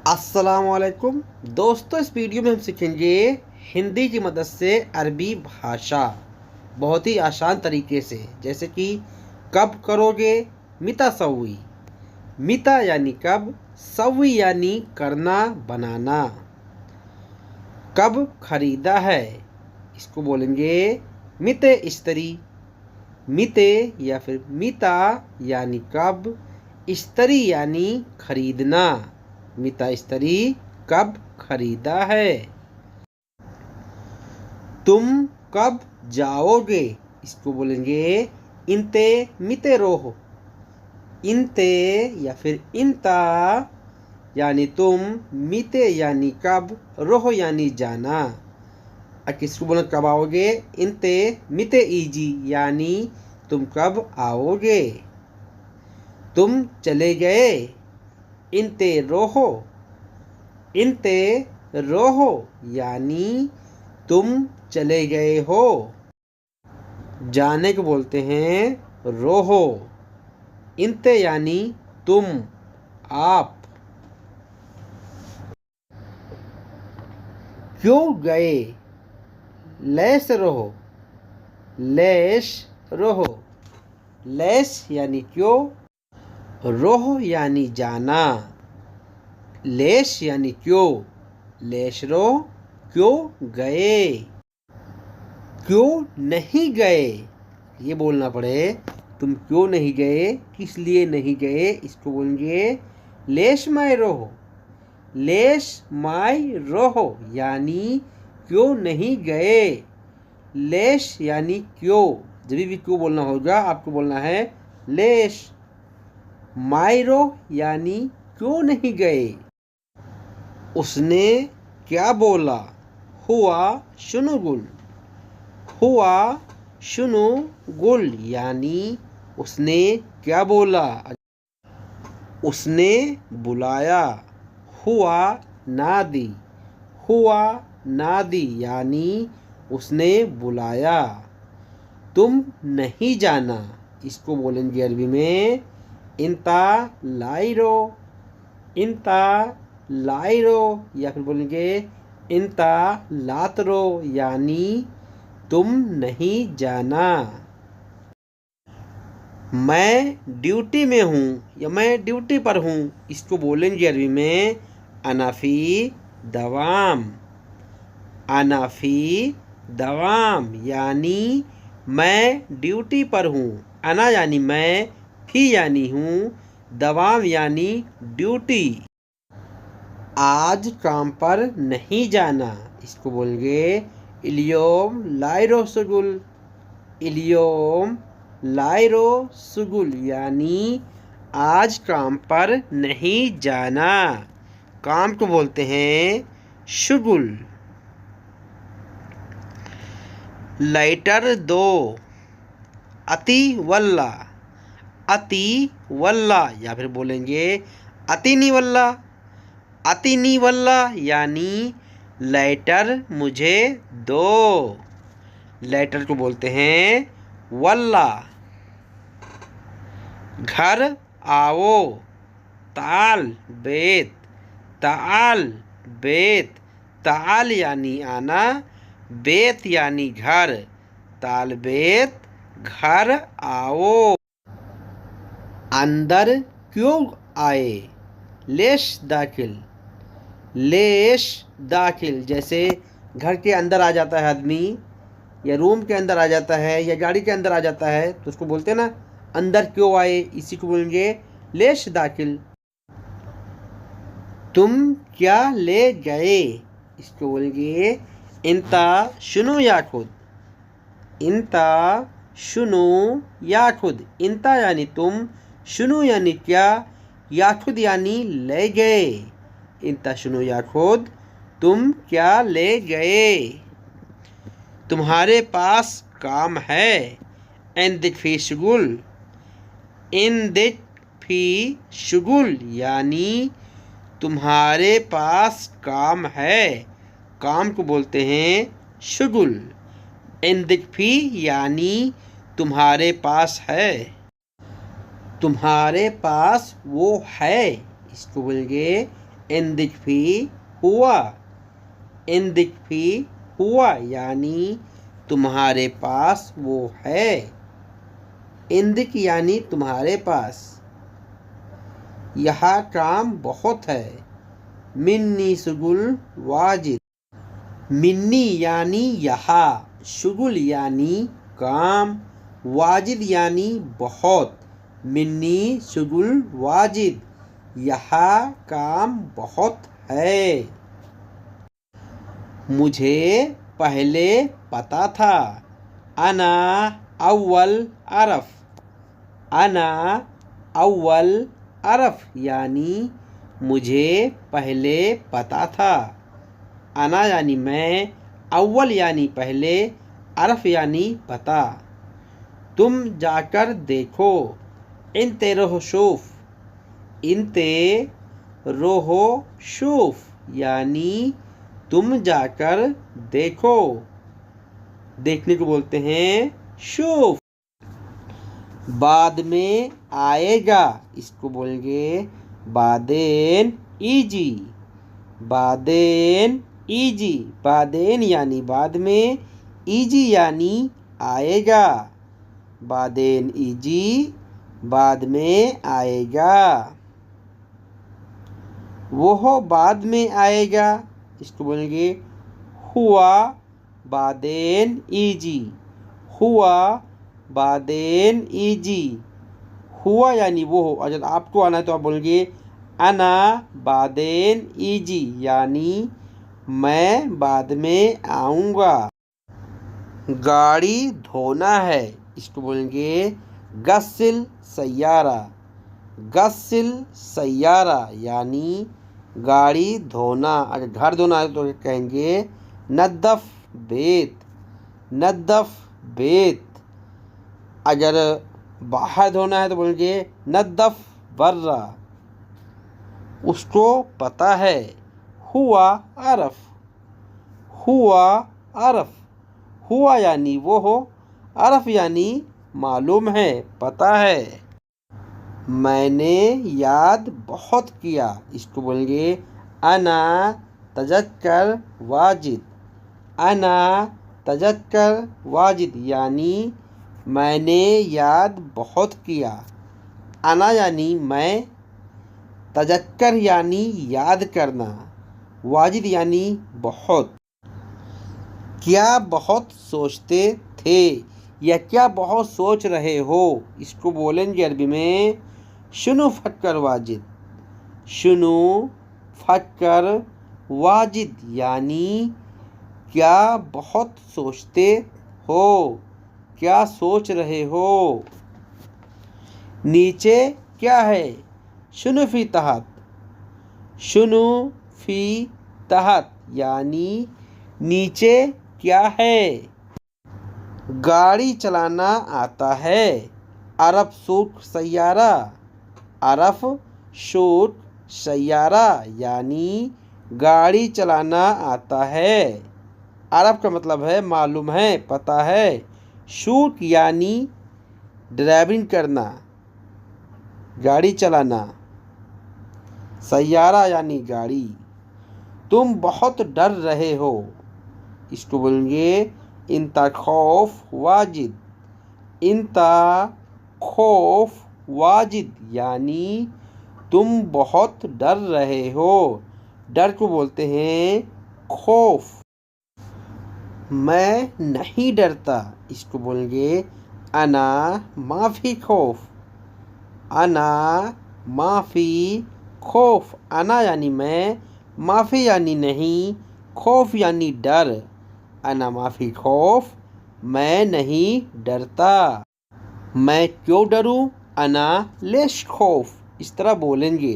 अस्सलामुअलैकुम दोस्तों, इस वीडियो में हम सीखेंगे हिंदी की मदद से अरबी भाषा बहुत ही आसान तरीके से। जैसे कि कब करोगे, मिता सवी। मिता यानी कब, सवी यानी करना बनाना। कब खरीदा है, इसको बोलेंगे मिते इस्तरी। मिते या फिर मिता यानी कब, इस्तरी यानी खरीदना। मिता इस्तरी, कब खरीदा है। तुम कब जाओगे, इसको बोलेंगे इंते मिते रोहो। इंते या फिर इंता यानी तुम, मिते यानी कब, रोहो यानी जाना। किसको बोलें कब आओगे, इंते मिते ईजी यानी तुम कब आओगे। तुम चले गए, इंते रोहो। इंते रोहो यानी तुम चले गए हो। जाने को बोलते हैं रोहो। इंते यानी तुम, आप। क्यों गए, लेस रहो। लेश रहो। लेस यानी क्यों, रोह यानी जाना। लेश यानी क्यों, लेश रो क्यों गए। क्यों नहीं गए, ये बोलना पड़े तुम क्यों नहीं गए, किस लिए नहीं गए, इसको बोलेंगे लेश माय रोहो। लेश माय रोहो यानी क्यों नहीं गए। लेश यानी क्यों, जब भी क्यों बोलना होगा आपको बोलना है लेश। मायरो यानी क्यों नहीं गए। उसने क्या बोला, हुआ शुनुगुल। हुआ शुनुगुल यानी उसने क्या बोला। उसने बुलाया, हुआ नादी। हुआ नादी यानी उसने बुलाया। तुम नहीं जाना, इसको बोलेंगे अरबी में इंता लाइरो। इंता लाइरो या फिर बोलेंगे इंता लातरो यानी तुम नहीं जाना। मैं ड्यूटी में हूँ या मैं ड्यूटी पर हूँ, इसको बोलेंगे अरबी में अनाफी दवाम। अनाफी दवाम यानी मैं ड्यूटी पर हूँ। अना यानी मैं, फी यानी हूँ, दवाम यानी ड्यूटी। आज काम पर नहीं जाना, इसको बोलेंगे इलियोम लाइरो सुगुल। इलियोम लाइरो सुगुल यानी आज काम पर नहीं जाना। काम को बोलते हैं शुगुल। लाइटर दो, अति वल्ला। अति वल्ला या फिर बोलेंगे अतिनी वल्ला। अतिनी वल्ला यानी लाइटर मुझे दो। लाइटर को बोलते हैं वल्ला। घर आओ, ताल बेत। ताल बेत, ताल यानी आना, बेत यानी घर। ताल बेत, घर आओ। अंदर क्यों आए, लेश दाखिल। लेश दाखिल, जैसे घर के अंदर आ जाता है आदमी, या रूम के अंदर आ जाता है, या गाड़ी के अंदर आ जाता है, तो उसको बोलते हैं ना अंदर क्यों आए, इसी को बोलेंगे लेश दाखिल। तुम क्या ले गए, इसको बोलेंगे इंता शुनु या खुद। इंता शुनु या खुद। इंता यानी तुम, शुनु यानी क्या, या खुद यानी ले गए। इंता शुनु या खुद, तुम क्या ले गए। तुम्हारे पास काम है, इंदिक फी शुगुल। इंदिक फी शुगुल यानी तुम्हारे पास काम है। काम को बोलते हैं शुगुल। इंदिक फी यानी तुम्हारे पास है। तुम्हारे पास वो है, इसको बोलेंगे इंदिक फी हुआ, इंदिक फी हुआ यानी तुम्हारे पास वो है। इंदिक यानी तुम्हारे पास। यहाँ काम बहुत है। मिन्नी शुगुल वाजिद। मिन्नी यानी यहाँ, शुगुल यानी काम, वाजिद यानी बहुत। मिन्नी शुगुल वाजिद, यहाँ काम बहुत है। मुझे पहले पता था। अना अव्वल अरफ। अना अव्वल अरफ यानी मुझे पहले पता था। अना यानी मैं, अव्वल यानी पहले, अरफ यानी पता। तुम जाकर देखो। इनते रहो शूफ। इनते रोहो शूफ यानी तुम जाकर देखो। देखने को बोलते हैं शूफ। बाद में आएगा, इसको बोलेंगे बादेन ईजी। बादेन ईजी, बादेन यानी बाद में, ईजी यानी आएगा। बादेन ईजी, बाद में आएगा। वो बाद में आएगा, इसको बोलेंगे हुआ बादेन ईजी। हुआ बादेन ईजी, हुआ यानी वो। और जब आपको आना है तो आप बोलेंगे अना बादेन ईजी यानी मैं बाद में आऊँगा। गाड़ी धोना है, इसको बोलेंगे गस्सिल सैयारा। गस्सिल सैयारा यानी गाड़ी धोना। अगर घर धोना है तो कहेंगे नद्दफ बेत। नद्दफ बेत। अगर बाहर धोना है तो बोलेंगे नद्दफ बर्रा। उसको पता है। हुआ अरफ। हुआ अरफ, हुआ यानी वो हो, अरफ यानी मालूम है, पता है। मैंने याद बहुत किया, इसको बोलेंगे अना तजक्कर वाजिद। अना तजक्कर वाजिद यानी मैंने याद बहुत किया। अना यानी मैं, तजक्कर यानी याद करना, वाजिद यानी बहुत। क्या बहुत सोचते थे या क्या बहुत सोच रहे हो, इसको बोलेंगे अरबी में शुनु फक्कर वाजिद। शुनु फक्कर वाजिद यानी क्या बहुत सोचते हो, क्या सोच रहे हो। नीचे क्या है, शुनु फी तहत। शुनु फी तहत यानी नीचे क्या है। गाड़ी चलाना आता है। अरफ सूट सैयारा। अरफ शूट सैयारा यानी गाड़ी चलाना आता है। अरफ का मतलब है मालूम है, पता है। शूट यानी ड्राइविंग करना, गाड़ी चलाना। सैयारा यानी गाड़ी। तुम बहुत डर रहे हो, इसको बोलेंगे इंता खौफ वाजिद। इंता खौफ वाजिद यानी तुम बहुत डर रहे हो। डर को बोलते हैं खौफ। मैं नहीं डरता, इसको बोलेंगे अना माफ़ी खौफ। अना माफ़ी खौफ। अना यानी मैं, माफ़ी यानी नहीं, खौफ यानी डर। अना माफ़ी खौफ, मैं नहीं डरता। मैं क्यों डरूं, अना लेश खौफ, इस तरह बोलेंगे।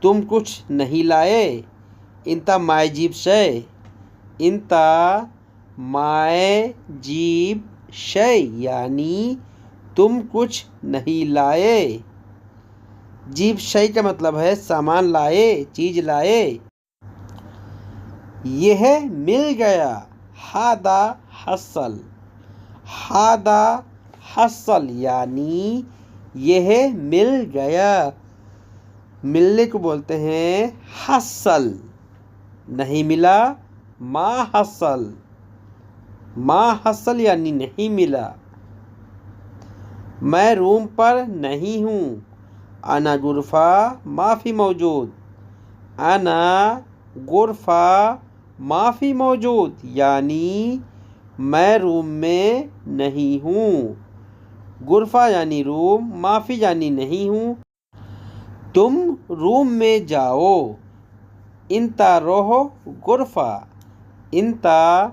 तुम कुछ नहीं लाए, इंता माए जीब शय। इंता माए जीब शय यानी तुम कुछ नहीं लाए। जीब शय का मतलब है सामान लाए, चीज लाए। यह मिल गया, हादा हसल। हादा हसल यानी यह मिल गया। मिलने को बोलते हैं हसल। नहीं मिला, मा हसल। मा हसल यानी नहीं मिला। मैं रूम पर नहीं हूँ। अना गुरफा माफ़ी मौजूद। अना गुरफा माफ़ी मौजूद यानी मैं रूम में नहीं हूँ। गुरफा यानी रूम, माफ़ी यानी नहीं हूँ। तुम रूम में जाओ। इंता रोहो गुरफा। इंता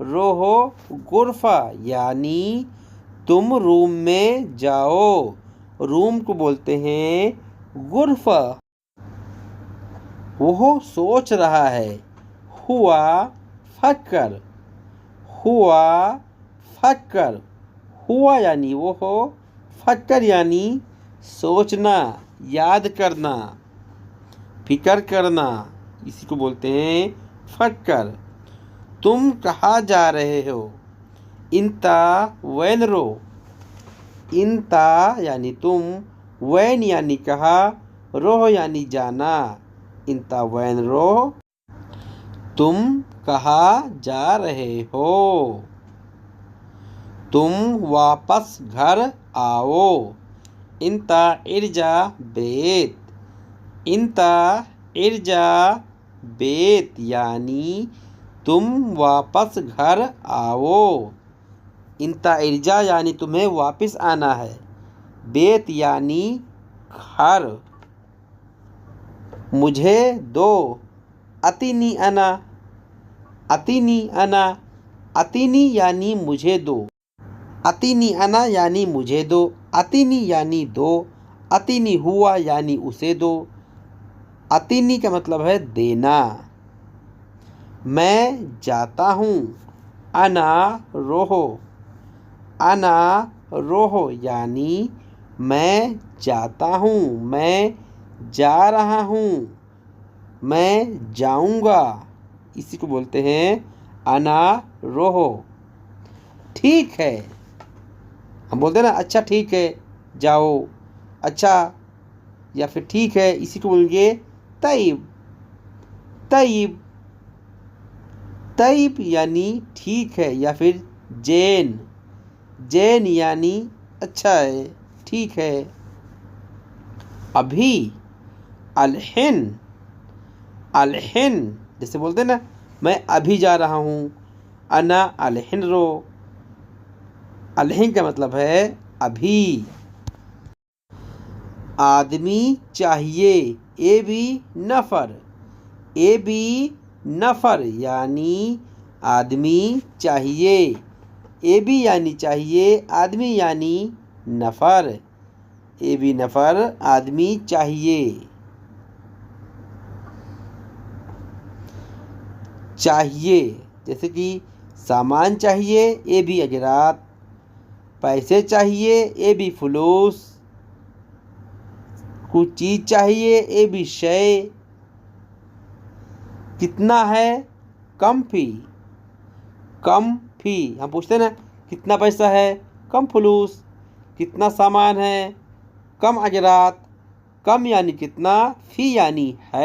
रोहो गुरफा यानी तुम रूम में जाओ। रूम को बोलते हैं गुरफा। वो सोच रहा है। हुआ फक्कर। हुआ फक्कर। हुआ यानी वो हो, फक्कर यानी सोचना, याद करना, फिक्र करना, इसी को बोलते हैं फक्कर। तुम कहाँ जा रहे हो? इंता वैन रो। इंता यानी तुम, वैन यानी कहा, रोह यानी जाना। इंता वैन रो। तुम कहाँ जा रहे हो? तुम वापस घर आओ। इंता इर्जा बेत। इंता इर्जा बेत यानी तुम वापस घर आओ। इंता इर्जा यानी तुम्हें वापस आना है। बेत यानी घर। मुझे दो। अतिनी अना। अतिनी अना। अतिनी यानी मुझे दो। अतिनी अना यानी मुझे दो। अतिनी यानी दो। अतिनी हुआ यानी उसे दो। अतिनी का मतलब है देना। मैं जाता हूँ। अना रोहो। अना रोहो यानी मैं जाता हूँ, मैं जा रहा हूँ, मैं जाऊँगा, इसी को बोलते हैं अना रोहो। ठीक है, हम बोलते हैं ना अच्छा ठीक है, जाओ, अच्छा, या फिर ठीक है, इसी को बोलेंगे तैब। तैब। तैब यानी ठीक है, या फिर जैन। जैन यानी अच्छा है, ठीक है। अभी। अलहिन। अलहिन जैसे बोलते हैं ना मैं अभी जा रहा हूँ। अना अलहिन रो। अलहिन का मतलब है अभी। आदमी चाहिए। A B Nafar. A B Nafar यानी आदमी चाहिए। ए बी यानी चाहिए, आदमी यानी नफ़र। ए बी नफ़र आदमी चाहिए। चाहिए जैसे कि सामान चाहिए, ए बी अजरात। पैसे चाहिए, ए बी फुलूस। कुछ चीज़ चाहिए, ए बी शय। कितना है? कम फ़ी। कम फ़ी हम पूछते हैं ना कितना पैसा है? कम फुलूस। कितना सामान है? कम अजरात। कम यानी कितना, फ़ी यानी है।